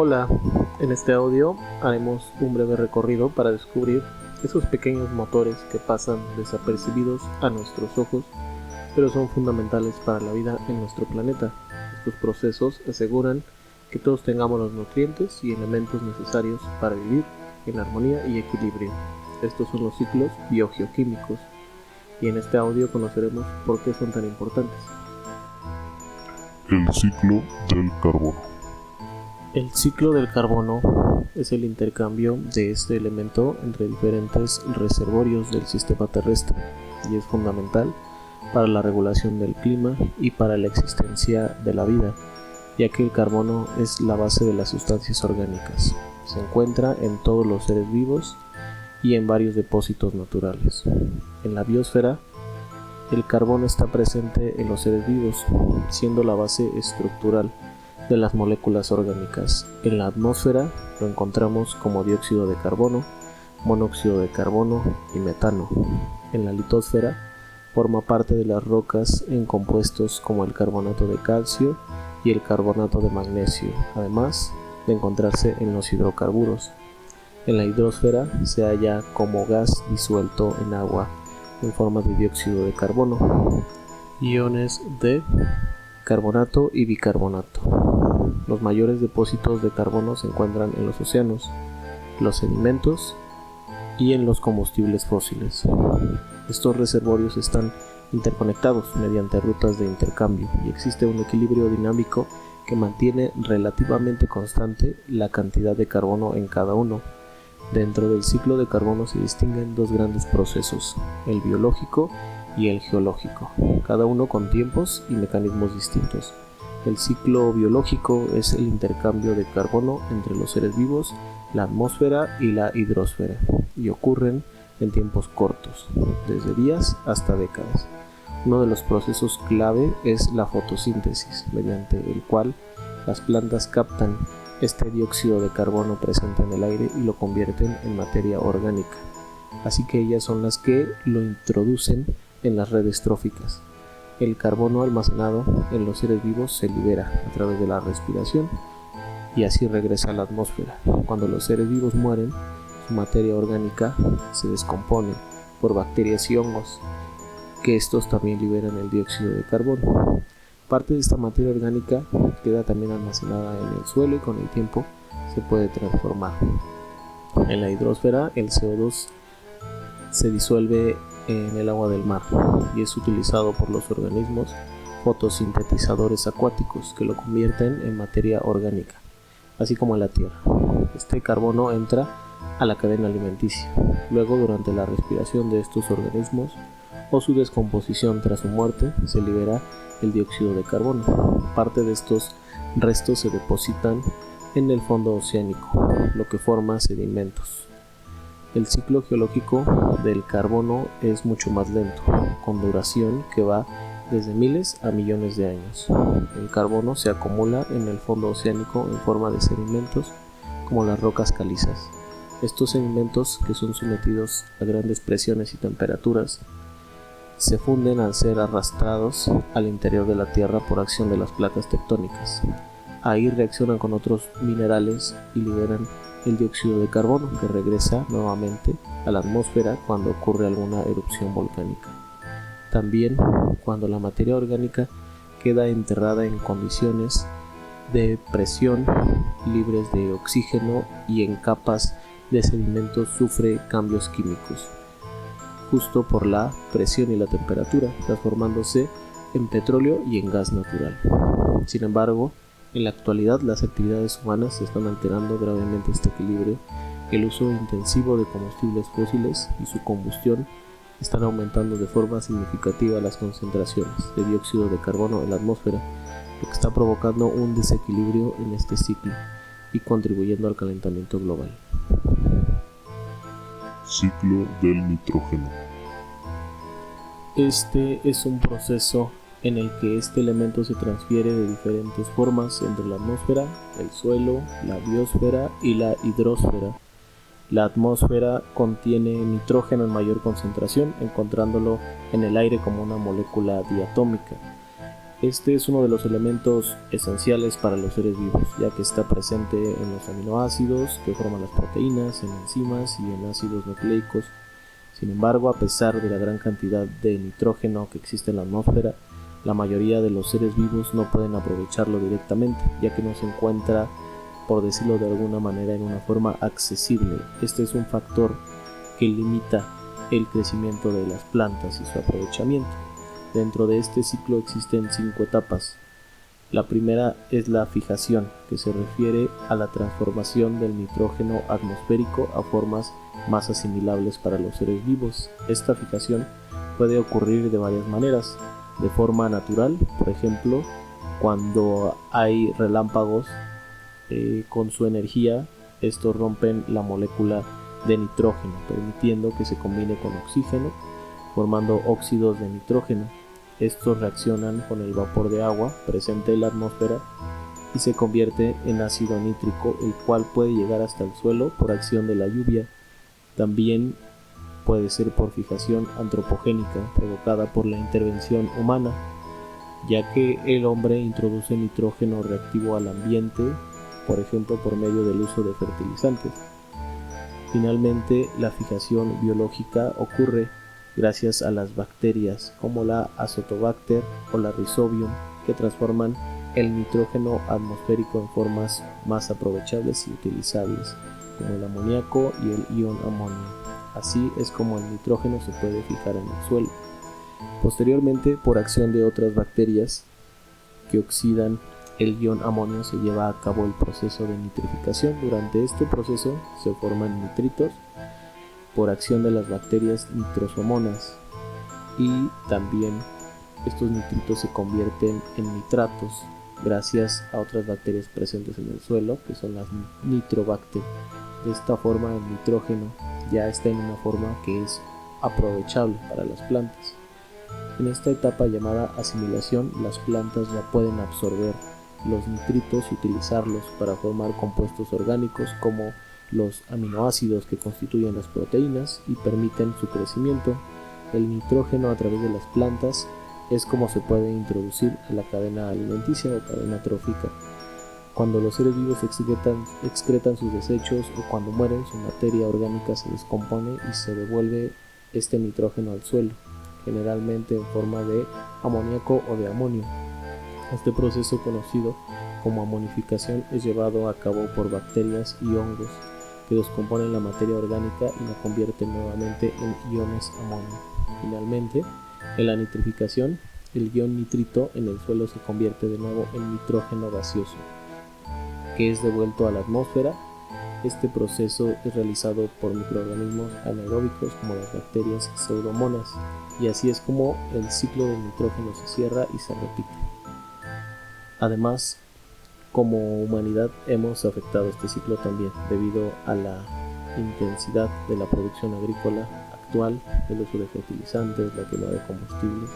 Hola, en este audio haremos un breve recorrido para descubrir esos pequeños motores que pasan desapercibidos a nuestros ojos, pero son fundamentales para la vida en nuestro planeta. Estos procesos aseguran que todos tengamos los nutrientes y elementos necesarios para vivir en armonía y equilibrio. Estos son los ciclos biogeoquímicos, y en este audio conoceremos por qué son tan importantes. El ciclo del carbono. El ciclo del carbono es el intercambio de este elemento entre diferentes reservorios del sistema terrestre y es fundamental para la regulación del clima y para la existencia de la vida, ya que el carbono es la base de las sustancias orgánicas. Se encuentra en todos los seres vivos y en varios depósitos naturales. En la biosfera, el carbono está presente en los seres vivos, siendo la base estructural de las moléculas orgánicas. En la atmósfera lo encontramos como dióxido de carbono, monóxido de carbono y metano. En la litosfera forma parte de las rocas en compuestos como el carbonato de calcio y el carbonato de magnesio, además de encontrarse en los hidrocarburos. En la hidrosfera se halla como gas disuelto en agua en forma de dióxido de carbono, iones de carbonato y bicarbonato. Los mayores depósitos de carbono se encuentran en los océanos, los sedimentos y en los combustibles fósiles. Estos reservorios están interconectados mediante rutas de intercambio y existe un equilibrio dinámico que mantiene relativamente constante la cantidad de carbono en cada uno. Dentro del ciclo de carbono se distinguen dos grandes procesos, el biológico y el geológico, cada uno con tiempos y mecanismos distintos. El ciclo biológico es el intercambio de carbono entre los seres vivos, la atmósfera y la hidrosfera, y ocurren en tiempos cortos, desde días hasta décadas. Uno de los procesos clave es la fotosíntesis, mediante el cual las plantas captan este dióxido de carbono presente en el aire y lo convierten en materia orgánica. Así que ellas son las que lo introducen en las redes tróficas. El carbono almacenado en los seres vivos se libera a través de la respiración y así regresa a la atmósfera. Cuando los seres vivos mueren, su materia orgánica se descompone por bacterias y hongos, que estos también liberan el dióxido de carbono. Parte de esta materia orgánica queda también almacenada en el suelo y con el tiempo se puede transformar. En la hidrosfera, el CO2 se disuelve en el agua del mar y es utilizado por los organismos fotosintetizadores acuáticos que lo convierten en materia orgánica, así como en la tierra. Este carbono entra a la cadena alimenticia. Luego, durante la respiración de estos organismos o su descomposición tras su muerte, se libera el dióxido de carbono. Parte de estos restos se depositan en el fondo oceánico, lo que forma sedimentos. El ciclo geológico del carbono es mucho más lento, con duración que va desde miles a millones de años. El carbono se acumula en el fondo oceánico en forma de sedimentos como las rocas calizas. Estos sedimentos, que son sometidos a grandes presiones y temperaturas, se funden al ser arrastrados al interior de la Tierra por acción de las placas tectónicas. Ahí reaccionan con otros minerales y liberan el dióxido de carbono, que regresa nuevamente a la atmósfera cuando ocurre alguna erupción volcánica. También cuando la materia orgánica queda enterrada en condiciones de presión libres de oxígeno y en capas de sedimentos sufre cambios químicos, justo por la presión y la temperatura, transformándose en petróleo y en gas natural. Sin embargo, en la actualidad las actividades humanas están alterando gravemente este equilibrio. El uso intensivo de combustibles fósiles y su combustión están aumentando de forma significativa las concentraciones de dióxido de carbono en la atmósfera, lo que está provocando un desequilibrio en este ciclo y contribuyendo al calentamiento global. Ciclo del nitrógeno. Este es un proceso en el que este elemento se transfiere de diferentes formas entre la atmósfera, el suelo, la biosfera y la hidrosfera. La atmósfera contiene nitrógeno en mayor concentración, encontrándolo en el aire como una molécula diatómica. Este es uno de los elementos esenciales para los seres vivos, ya que está presente en los aminoácidos que forman las proteínas, en enzimas y en ácidos nucleicos. Sin embargo, a pesar de la gran cantidad de nitrógeno que existe en la atmósfera, la mayoría de los seres vivos no pueden aprovecharlo directamente, ya que no se encuentra, por decirlo de alguna manera, en una forma accesible. Este es un factor que limita el crecimiento de las plantas y su aprovechamiento. Dentro de este ciclo existen 5 etapas. La primera es la fijación, que se refiere a la transformación del nitrógeno atmosférico a formas más asimilables para los seres vivos. Esta fijación puede ocurrir de varias maneras. De forma natural, por ejemplo, cuando hay relámpagos con su energía, estos rompen la molécula de nitrógeno, permitiendo que se combine con oxígeno, formando óxidos de nitrógeno. Estos reaccionan con el vapor de agua presente en la atmósfera y se convierte en ácido nítrico, el cual puede llegar hasta el suelo por acción de la lluvia. También puede ser por fijación antropogénica provocada por la intervención humana, ya que el hombre introduce nitrógeno reactivo al ambiente, por ejemplo por medio del uso de fertilizantes. Finalmente, la fijación biológica ocurre gracias a las bacterias como la Azotobacter o la Rhizobium, que transforman el nitrógeno atmosférico en formas más aprovechables y utilizables, como el amoníaco y el ion amonio. Así es como el nitrógeno se puede fijar en el suelo. Posteriormente, por acción de otras bacterias que oxidan el ion amonio, se lleva a cabo el proceso de nitrificación. Durante este proceso se forman nitritos por acción de las bacterias nitrosomonas, y también estos nitritos se convierten en nitratos gracias a otras bacterias presentes en el suelo, que son las nitrobacter. De esta forma el nitrógeno ya está en una forma que es aprovechable para las plantas. En esta etapa llamada asimilación, las plantas ya pueden absorber los nitritos y utilizarlos para formar compuestos orgánicos como los aminoácidos que constituyen las proteínas y permiten su crecimiento. El nitrógeno a través de las plantas es como se puede introducir a la cadena alimenticia o cadena trófica. Cuando los seres vivos excretan sus desechos o cuando mueren, su materia orgánica se descompone y se devuelve este nitrógeno al suelo, generalmente en forma de amoníaco o de amonio. Este proceso, conocido como amonificación, es llevado a cabo por bacterias y hongos que descomponen la materia orgánica y la convierten nuevamente en iones amonio. Finalmente, en la nitrificación, el ion nitrito en el suelo se convierte de nuevo en nitrógeno gaseoso, que es devuelto a la atmósfera. Este proceso es realizado por microorganismos anaeróbicos como las bacterias pseudomonas, y así es como el ciclo del nitrógeno se cierra y se repite. Además, como humanidad hemos afectado este ciclo también debido a la intensidad de la producción agrícola actual, el uso de fertilizantes, la quema de combustibles.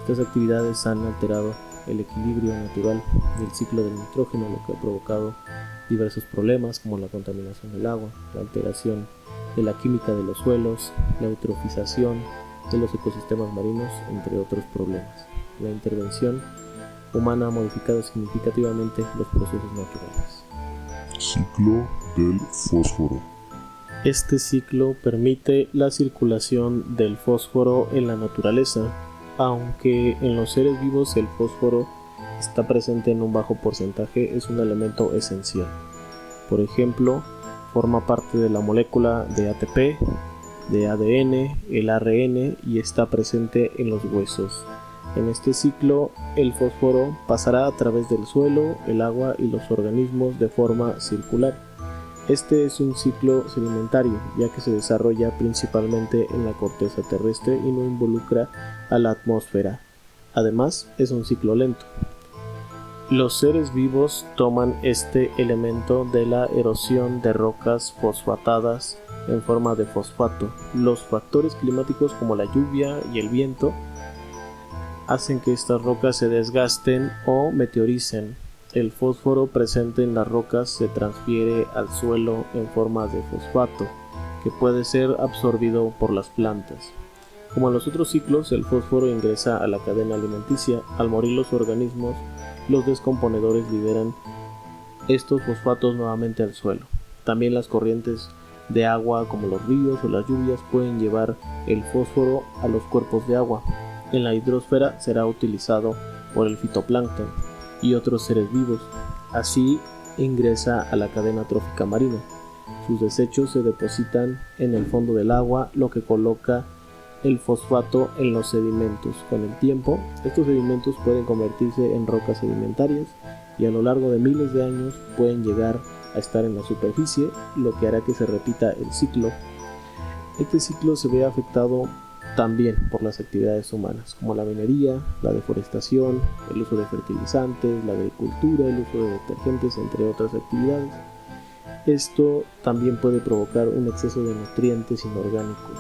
Estas actividades han alterado el equilibrio natural del ciclo del nitrógeno, lo que ha provocado diversos problemas como la contaminación del agua, la alteración de la química de los suelos, la eutrofización de los ecosistemas marinos, entre otros problemas. La intervención humana ha modificado significativamente los procesos naturales. Ciclo del fósforo. Este ciclo permite la circulación del fósforo en la naturaleza, aunque en los seres vivos el fósforo está presente en un bajo porcentaje, es un elemento esencial. Por ejemplo, forma parte de la molécula de ATP, de ADN, el ARN y está presente en los huesos. En este ciclo, el fósforo pasará a través del suelo, el agua y los organismos de forma circular. Este es un ciclo sedimentario, ya que se desarrolla principalmente en la corteza terrestre y no involucra a la atmósfera. Además, es un ciclo lento. Los seres vivos toman este elemento de la erosión de rocas fosfatadas en forma de fosfato. Los factores climáticos como la lluvia y el viento hacen que estas rocas se desgasten o meteoricen. El fósforo presente en las rocas se transfiere al suelo en forma de fosfato, que puede ser absorbido por las plantas. Como en los otros ciclos, el fósforo ingresa a la cadena alimenticia. Al morir los organismos, los descomponedores liberan estos fosfatos nuevamente al suelo. También las corrientes de agua, como los ríos o las lluvias, pueden llevar el fósforo a los cuerpos de agua. En la hidrosfera será utilizado por el fitoplancton y otros seres vivos. Así ingresa a la cadena trófica marina. Sus desechos se depositan en el fondo del agua, lo que coloca el fosfato en los sedimentos. Con el tiempo, estos sedimentos pueden convertirse en rocas sedimentarias y a lo largo de miles de años pueden llegar a estar en la superficie, lo que hará que se repita el ciclo. Este ciclo se ve afectado también por las actividades humanas, como la minería, la deforestación, el uso de fertilizantes, la agricultura, el uso de detergentes, entre otras actividades. Esto también puede provocar un exceso de nutrientes inorgánicos,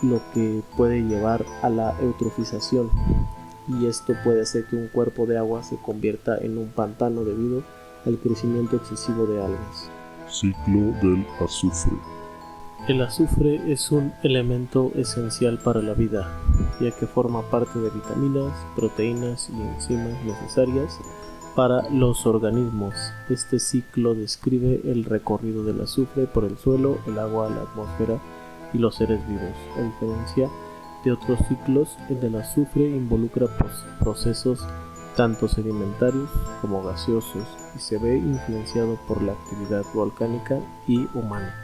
lo que puede llevar a la eutrofización, y esto puede hacer que un cuerpo de agua se convierta en un pantano debido al crecimiento excesivo de algas. Ciclo del azufre. El azufre es un elemento esencial para la vida, ya que forma parte de vitaminas, proteínas y enzimas necesarias para los organismos. Este ciclo describe el recorrido del azufre por el suelo, el agua, la atmósfera y los seres vivos. A diferencia de otros ciclos, el del azufre involucra procesos tanto sedimentarios como gaseosos y se ve influenciado por la actividad volcánica y humana.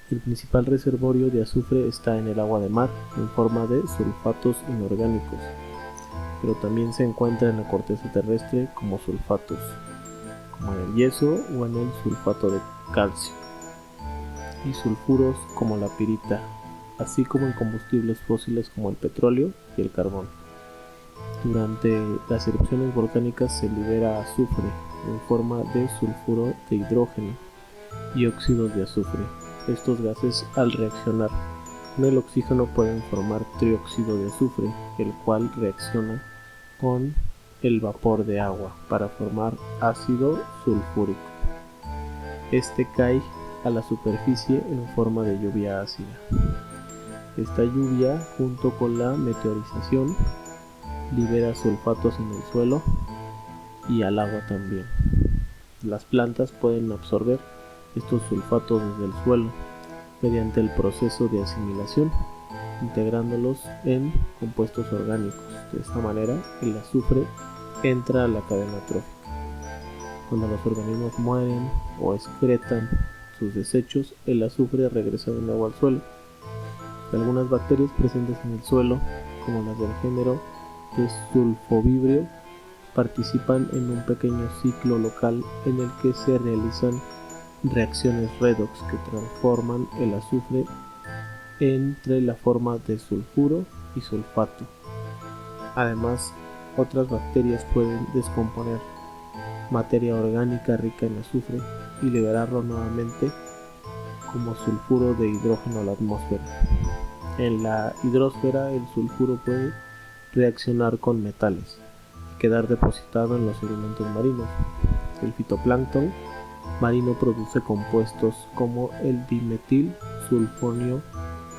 El principal reservorio de azufre está en el agua de mar, en forma de sulfatos inorgánicos, pero también se encuentra en la corteza terrestre como sulfatos, como en el yeso o en el sulfato de calcio, y sulfuros como la pirita, así como en combustibles fósiles como el petróleo y el carbón. Durante las erupciones volcánicas se libera azufre en forma de sulfuro de hidrógeno y óxidos de azufre. Estos gases, al reaccionar con el oxígeno, pueden formar trióxido de azufre, el cual reacciona con el vapor de agua para formar ácido sulfúrico. Este cae a la superficie en forma de lluvia ácida. Esta lluvia, junto con la meteorización, libera sulfatos en el suelo y al agua también. Las plantas pueden absorber estos sulfatos desde el suelo mediante el proceso de asimilación, integrándolos en compuestos orgánicos. De esta manera, el azufre entra a la cadena trófica. Cuando los organismos mueren o excretan sus desechos, el azufre regresa de nuevo al suelo. Algunas bacterias presentes en el suelo, como las del género de sulfovibrio, participan en un pequeño ciclo local en el que se realizan reacciones redox que transforman el azufre entre la forma de sulfuro y sulfato. Además, otras bacterias pueden descomponer materia orgánica rica en azufre y liberarlo nuevamente como sulfuro de hidrógeno a la atmósfera. En la hidrosfera, el sulfuro puede reaccionar con metales y quedar depositado en los sedimentos marinos. El fitoplancton marino produce compuestos como el dimetil sulfonio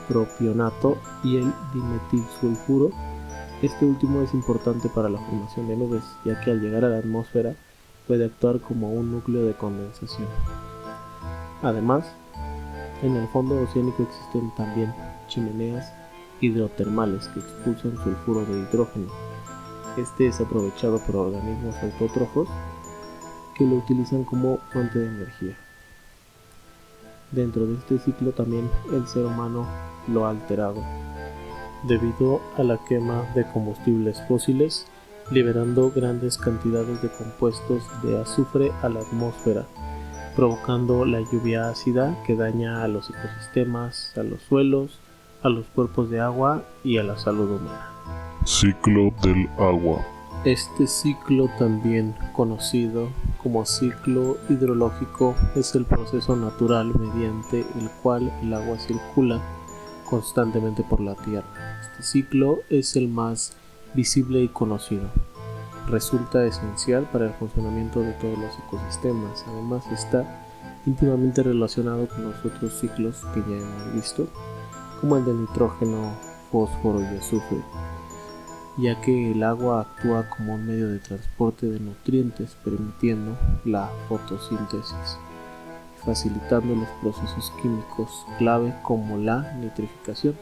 propionato y el dimetilsulfuro. Este último es importante para la formación de nubes, ya que al llegar a la atmósfera puede actuar como un núcleo de condensación. Además, en el fondo oceánico existen también chimeneas hidrotermales que expulsan sulfuro de hidrógeno. Este es aprovechado por organismos autótrofos que lo utilizan como fuente de energía. Dentro de este ciclo también el ser humano lo ha alterado, debido a la quema de combustibles fósiles, liberando grandes cantidades de compuestos de azufre a la atmósfera, provocando la lluvia ácida que daña a los ecosistemas, a los suelos, a los cuerpos de agua y a la salud humana. Ciclo del agua. Este ciclo, también conocido como ciclo hidrológico, es el proceso natural mediante el cual el agua circula constantemente por la Tierra. Este ciclo es el más visible y conocido. Resulta esencial para el funcionamiento de todos los ecosistemas. Además, está íntimamente relacionado con los otros ciclos que ya hemos visto, como el del nitrógeno, fósforo y azufre, ya que el agua actúa como un medio de transporte de nutrientes, permitiendo la fotosíntesis y facilitando los procesos químicos clave como la nitrificación.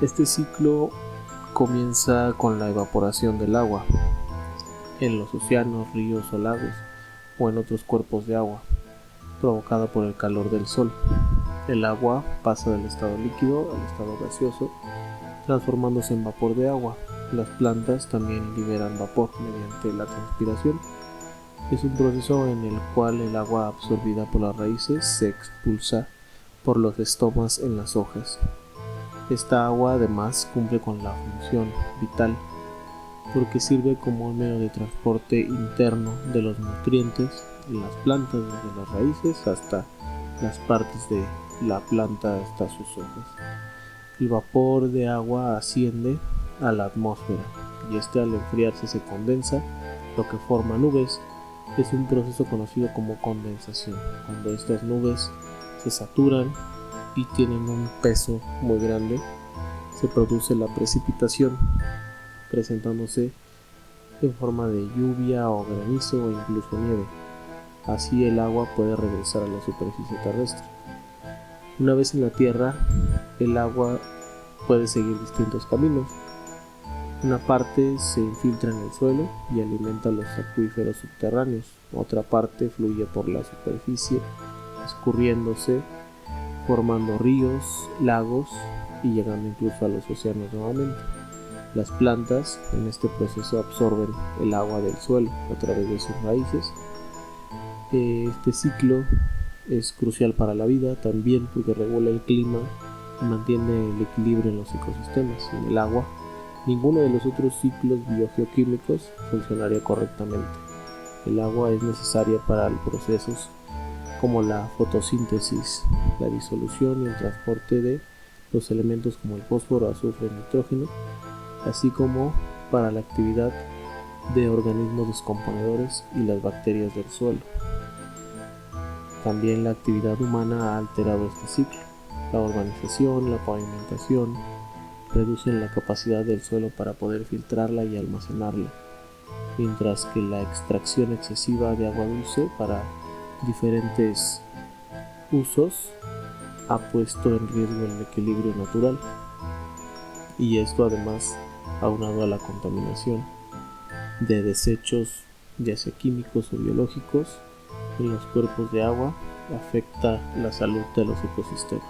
Este ciclo comienza con la evaporación del agua en los océanos, ríos o lagos o en otros cuerpos de agua, provocada por el calor del sol. El agua pasa del estado líquido al estado gaseoso, transformándose en vapor de agua. Las plantas también liberan vapor mediante la transpiración. Es un proceso en el cual el agua absorbida por las raíces se expulsa por los estomas en las hojas. Esta agua además cumple con la función vital porque sirve como un medio de transporte interno de los nutrientes en las plantas, desde las raíces hasta las partes de la planta hasta sus hojas. El vapor de agua asciende a la atmósfera y este al enfriarse se condensa, lo que forma nubes. Es un proceso conocido como condensación, cuando estas nubes se saturan y tienen un peso muy grande, se produce la precipitación, presentándose en forma de lluvia o granizo o incluso nieve. Así el agua puede regresar a la superficie terrestre. Una vez en la Tierra, el agua puede seguir distintos caminos. Una parte se infiltra en el suelo y alimenta los acuíferos subterráneos. Otra parte fluye por la superficie, escurriéndose, formando ríos, lagos y llegando incluso a los océanos nuevamente. Las plantas en este proceso absorben el agua del suelo a través de sus raíces. Este ciclo es crucial para la vida también porque regula el clima y mantiene el equilibrio en los ecosistemas. Sin el agua, ninguno de los otros ciclos biogeoquímicos funcionaría correctamente. El agua es necesaria para los procesos como la fotosíntesis, la disolución y el transporte de los elementos como el fósforo, azufre y nitrógeno, así como para la actividad de organismos descomponedores y las bacterias del suelo. También la actividad humana ha alterado este ciclo. La urbanización, la pavimentación reducen la capacidad del suelo para poder filtrarla y almacenarla, mientras que la extracción excesiva de agua dulce para diferentes usos ha puesto en riesgo el equilibrio natural, y esto además aunado a la contaminación de desechos ya sea químicos o biológicos en los cuerpos de agua afecta la salud de los ecosistemas.